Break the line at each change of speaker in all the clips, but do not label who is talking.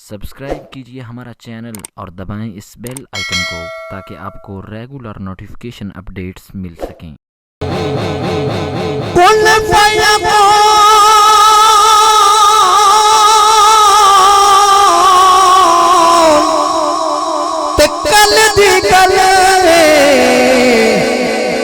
Subscribe کیجئے ہمارا channel اور دبائیں اس بیل آئیکن کو تاکہ آپ کو ریگولر نوٹیفیکیشن اپڈیٹس مل سکیں۔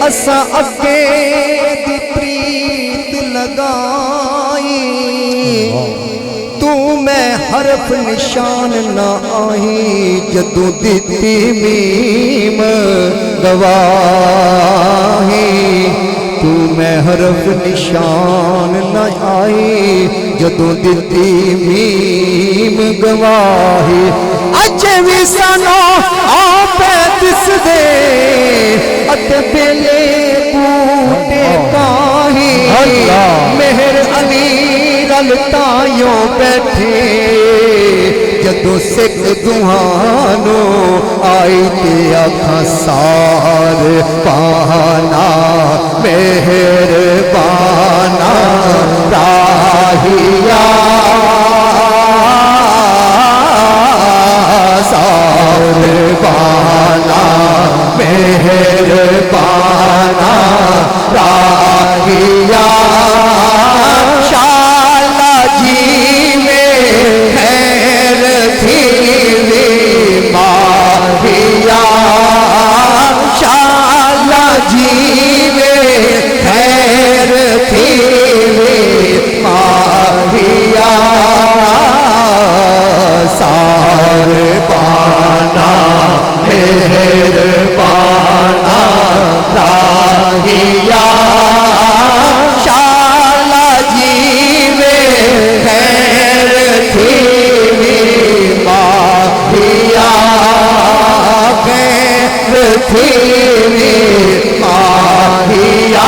اساں اگے دی پریت لگائی تو میں حرف نشان نہ آئی جدوں دتی میم گواہی تو میں حرف نشان نہ آئی جدوں دتی میم گواہی اج وی سانو آپ دس دے اتے بیلے بوٹے کاہی مہر علی رل تائیوں بیٹھے جدوں سکھ دوہانو آئی تے آکھاں سار پانا مہر بانا راہیا سار بانا مہر بانا راہیا شالا جی میں خیر تھی ماہیا شالا جی میں خیر تھی ماہیا سار بانا مہر بانا راہیا شالا جی میں خیر تھی ماہیا خیر تھی ماہیا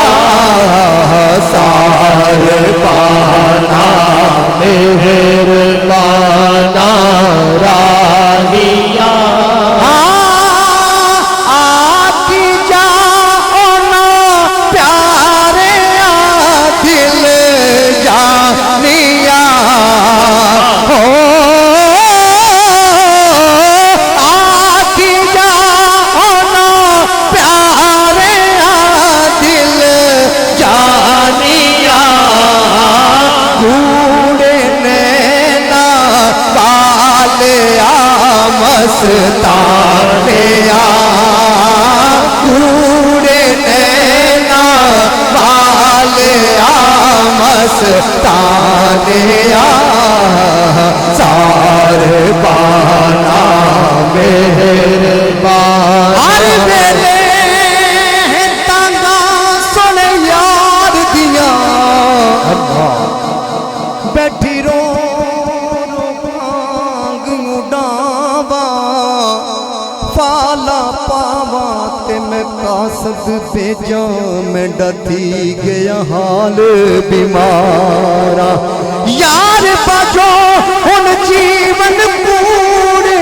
سار بانا مہر بانا راہیا مستانیا کوڑے نینا والیا مستانیا سار بانا مہر بانا ہر ویلے تانگا سن یاد دیا بیٹھی رو فالا پاوا تے میں قاصد بھیجا میں ڈتی گیا حال بیمارا یار باجو ان جیون پورے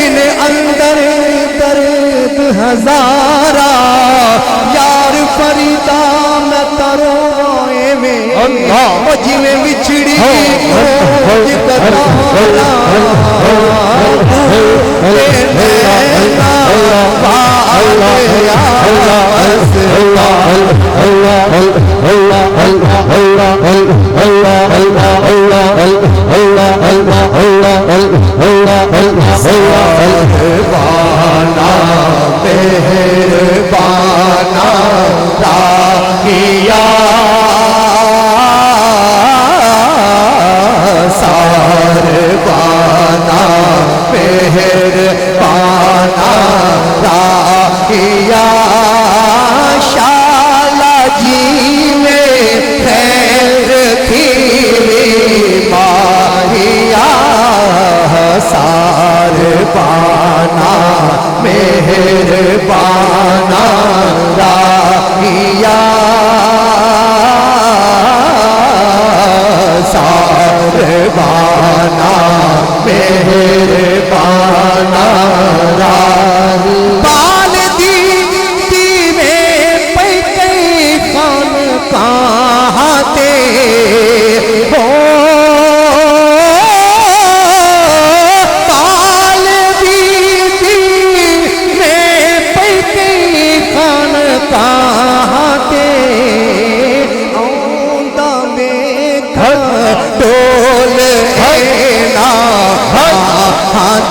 ان اندر درد ہزارا یار فریدا میں تروائے میں جی میں بچھڑی موج کتارا بانا مہر بانا راہیا سار بانا مہر بانا راہیا شالا جی میں خیر تھی ماہیا سار بانا مہر بانا راہیا سار بانا مہر بانا راہیا بال دی میں پہ کئی خان کہاں تے ہو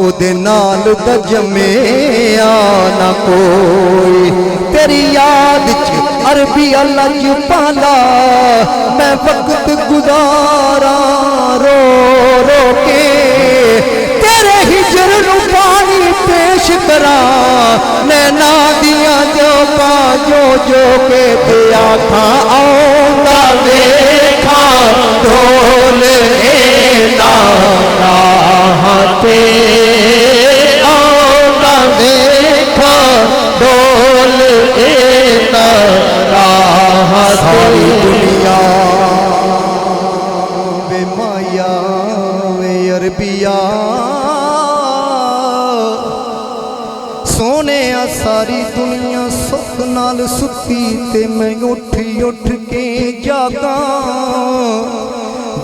ਉਹਦੇ ਨਾਲ ਦਾ ਜੰਮਿਆ ਨਾ ਕੋਈ ਤੇਰੀ ਯਾਦ ਚ ਅਰਬੀ ਲੱਜ ਪਾਲਾ ਮੈਂ ਵਕਤ ਗੁਜ਼ਾਰਾ ਰੋ ਰੋ ਕੇ ਤੇਰੇ ਹਿਜਰ ਨੂੰ ਪਾਣੀ ਪੇਸ਼ ਕਰਾਂ ਨੈਣਾ ਦੀਆਂ ਜੋ ਜੋ ਜੋ ਕੇ ਤੇ ਆਖਾਂ ਆਉਂਦਾ ਵੇਖਾਂ ਢੋਲ ਨਾ ਰਾਹ ਤੇ ਆਉਂਦਾ ਵੇਖਾਂ ਢੋਲ ਨਾ ਰਾਹ ਸਾਰੀ ਦੁਨੀਆ ਵੇ ਮਾਇਆ ਵੇ ਅਰਬੀਆ ਸੋਹਣਿਆ ਸਾਰੀ ਦੁਨੀਆ ਸੁੱਖ ਨਾਲ ਸੁੱਤੀ ਤੇ ਮੈਂ ਉੱਠ ਉੱਠ ਕੇ ਜਾਗਾਂ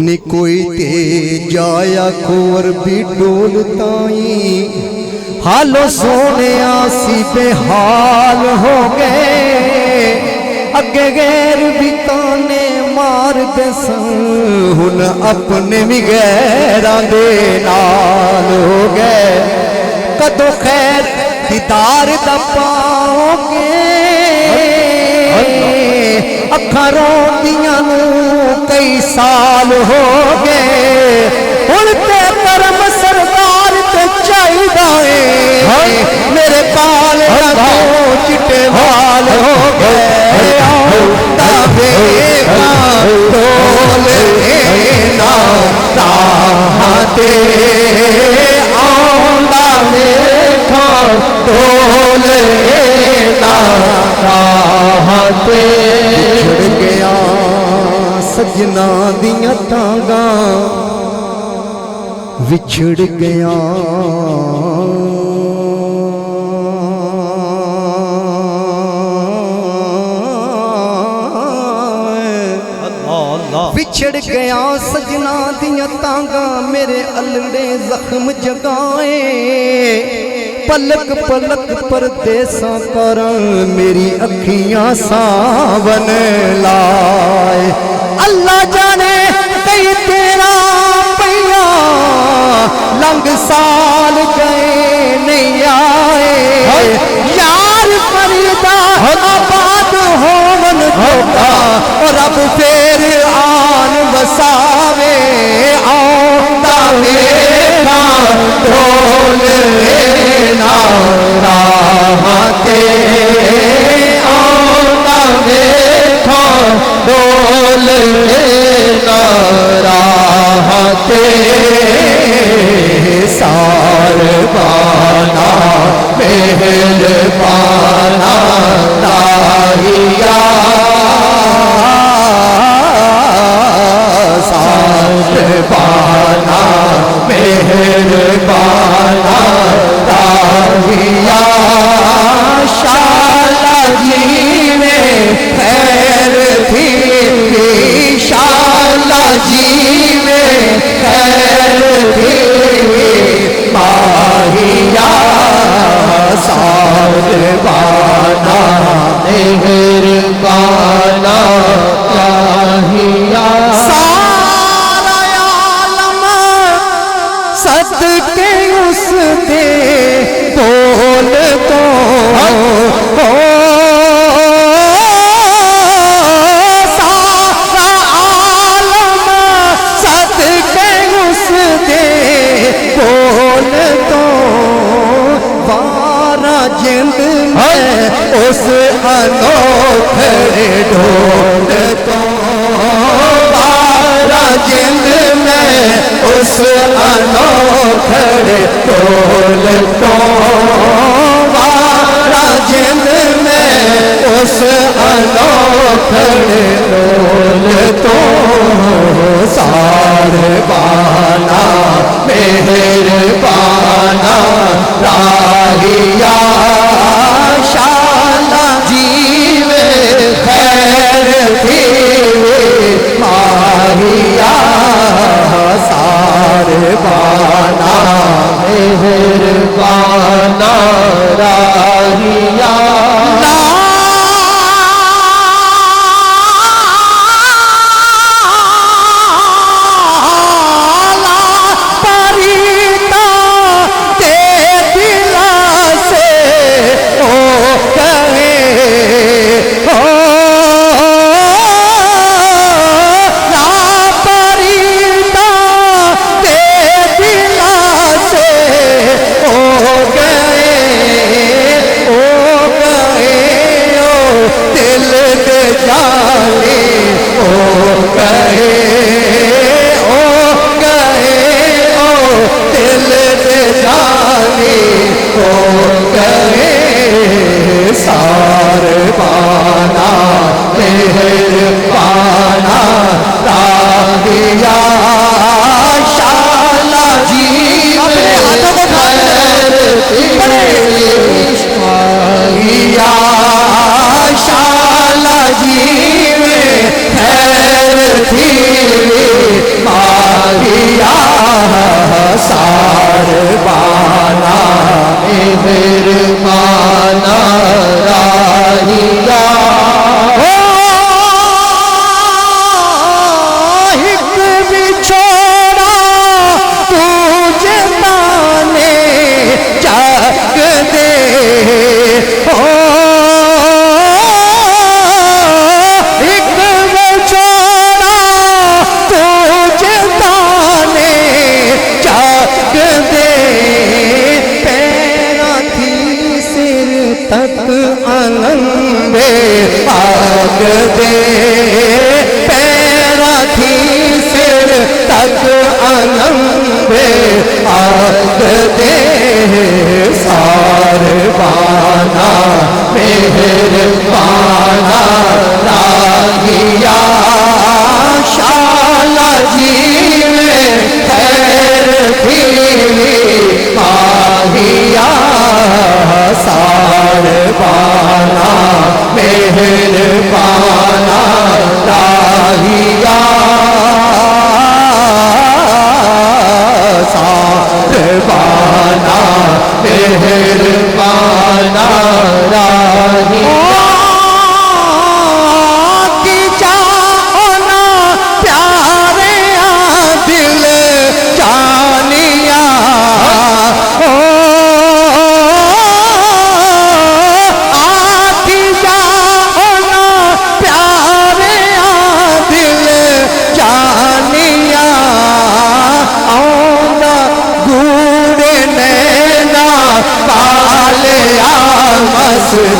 ਨੀ ਕੋਈ ਤੇ ਜਾਇਆ ਖੋਰ ਵੀ ਡੋਲ ਤਾਈ ਹਾਲੋ ਸੋਹਣਿਆ ਸੀ ਬੇਹਾਲ ਹੋ ਗਏ ਅੱਗੇ ਗੈਰ ਵੀ ਤਾਨੇ ਮਾਰਦੇ ਸਨ ਹੁਣ ਆਪਣੇ ਵੀ ਗੈਰਾਂ ਦੇ ਨਾਲ ਹੋ ਗਏ ਕਦੋਂ ਖੈਰ ਦੀਦਾਰ ਦਾ ਪਾਓਗੇ ਅੱਖਾਂ ਰੋਂਦੀਆਂ ਨੂੰ ਕਈ ਸਾਲ ਹੋ ਗਏ ਹੁਣ ਤੇ ਕਰਮ ਸਰਦਾਰ ਤੇ ਚਾਹੀਦਾ ਏ ਮੇਰੇ ਬਾਲ ਰੰਗੋਂ ਚਿੱਟੇ ਵਾਲ ਹੋ ਗਏ ਆਉਂਦਾ ਵੇਖਾਂ ਢੋਲ ਨਾ ਰਾਹਾਂ ਤੇ ਆਉਂਦਾ ਵੇਖਾਂ ਢੋਲ ਨਾ ਰਾਹਾਂ ਤੇ ਵਿਛੜ ਗਿਆ ਸਜਣਾ ਦੀਆਂ ਤਾਂਗਾਂ ਵਿਛੜ ਗਿਆ ਵਿਛੜ ਗਿਆ ਸਜਣਾ ਦੀਆਂ ਤਾਂਗਾਂ ਮੇਰੇ ਅਲੜੇ ਜ਼ਖਮ ਜਗਾਏ ਪਲਕ ਪਲਕ ਪਰਦੇਸਾਂ ਕਰਾਂ ਮੇਰੀ ਅੱਖੀਆਂ ਸਾਵਨ ਲਾਏ ਅੱਲਾ ਜਾਣੇ ਕਈ ਤੇਰਾ ਪਈਆ ਲੰਘ ਸਾਲ ਗਏ ਨਹੀਂ ਆਏ ਯਾਰ ਫਰੀਦਾ ਆਬਾਦ ਹੋਵਨ ਜੋਗਾ ਰੱਬ ਫੇਰ ਆਨ ਵਸਾਵੇ ਆਉਂਦਾ ਵੇਖਾਂ ਢੋਲ ਨਾ ਰਾਹਾਂ ਤੇ ਆਉਂਦਾ ਵੇਖਾਂ ਢੋਲ ਨਾ ਰਾਹਾਂ ਤੇ ਸਾਰਬਾਨਾ ਮਿਹਰਬਾਨਾ ਤਾਹੀਆ ਸਾਰਬਾਨਾ ਮਿਹਰਬਾਨਾ ਤਾਹੀਆ ਸ਼ਾਲਾ ਜੀਵੇ ਖੈਰ ਥੀ ਸ਼ਾਲਾ ਜੀਵੇ ਖੈਰ ਥੀ ਮਾਹੀਆ ਸਾਰਬਾਨਾ ਮਿਹਰਬਾਨਾ ਤਾਹੀਆ ਸਾਰਾ ਆਲਮ ਸਦਕੇ ਉਸ ਦੇ ਬੋਲ ਤੋਂ ਸਾਰਾ ਆਲਮ ਸਦਕੇ ਉਸ ਦੇ ਬੋਲ ਤੋਂ ਵਾਰਾ ਜਿੰਦ ਮੈਂ ਉਸ ਅਨੋਖੜੇ ਢੋਲ ਤੋਂ ਵਾਰਾ ਜਿੰਦ ਮੈਂ ਉਸ ਅਨੋਖੜੇ ਢੋਲ ਤੋਂ ਵਾਰਾ ਜਿੰਦ ਮੈਂ ਉਸ ਅਨੋਖੜੇ ਢੋਲ ਤੋਂ ਸਾਰਬਾਨਾ ਮਿਹਰਬਾਨਾ ਤਾਹੀਆ ਸ਼ਾਲਾ ਜੀਵੇ ਖੈਰ ਥੀਵੇ ਮਾਹੀਆ ਸਾਰਬਾਨਾ ਮਿਹਰਬਾਨਾ ਤਾਹੀਆ آگ دے پیرا تھی سر تک انمبے آگ دے ساربانا مہربانا راہیا شالا جی میں خیر بھی ماہیا ساربانا مہربانا راہیا ساربانا مہربانا راہیا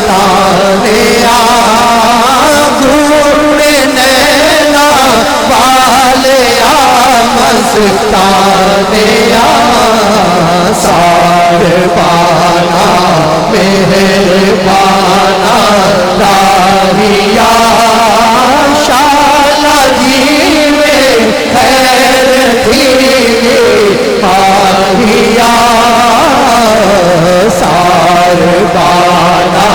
مستانیا گھوڑ نینا والیا مستانیا ساربانا مہربانا راہیا شالا جی میں خیر تھی ماہیا ساربانا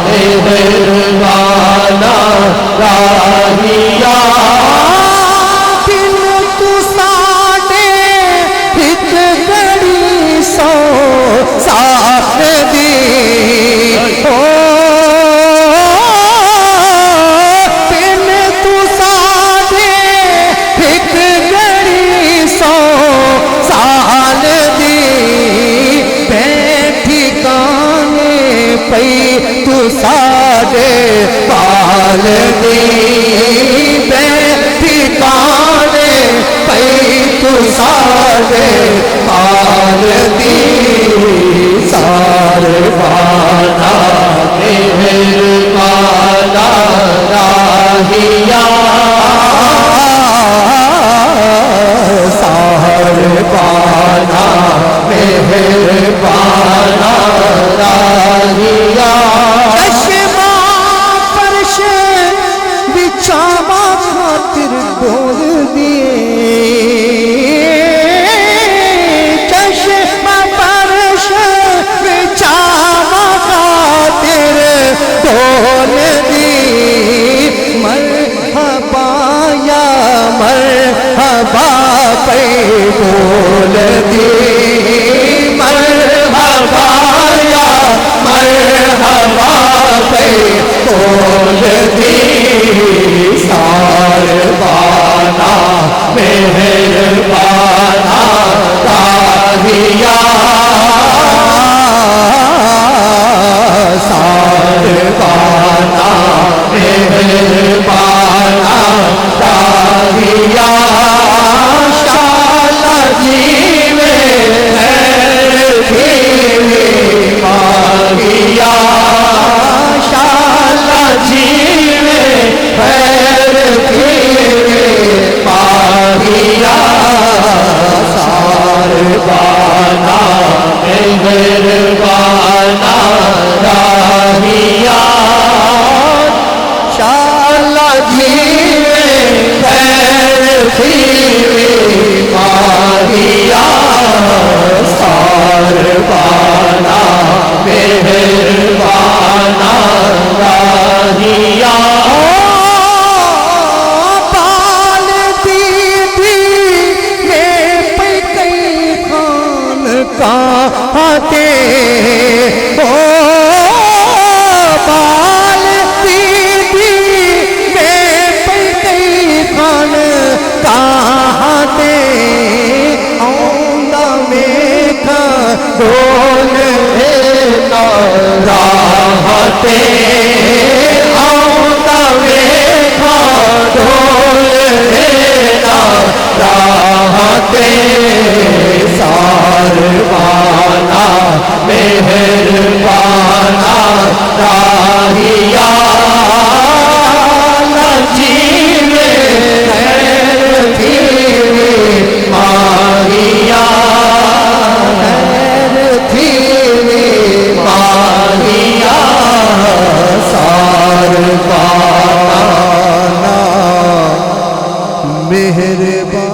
مہربانا راہیا دل تو ساڈے ایک گھڑی سو ساتھ دی دل تو ساڈے ایک گھڑی سو سال دی بیٹھی کانے پئی تو ساڈے پال دی بیٹھی کانے پئی تو ساڈے پال دی ساربانا مہربانا راہیا ساربانا مہربانا راہیا چشمہ فرش بچھاوا خاطر ڈول دیے چشمہ فرش بچھاوا خاطر ڈول دی مرحبا یا مرحبا پہ بول دی مرحبا یا مرحبا پہ بول دی ساربانا مہربانا راہیا ساربانا مہربانا راہیا شالا جی میں خیر بھی ماہیا شالا جی میں خیر بھی ماہیا ਮਿਹਰਬਾਨ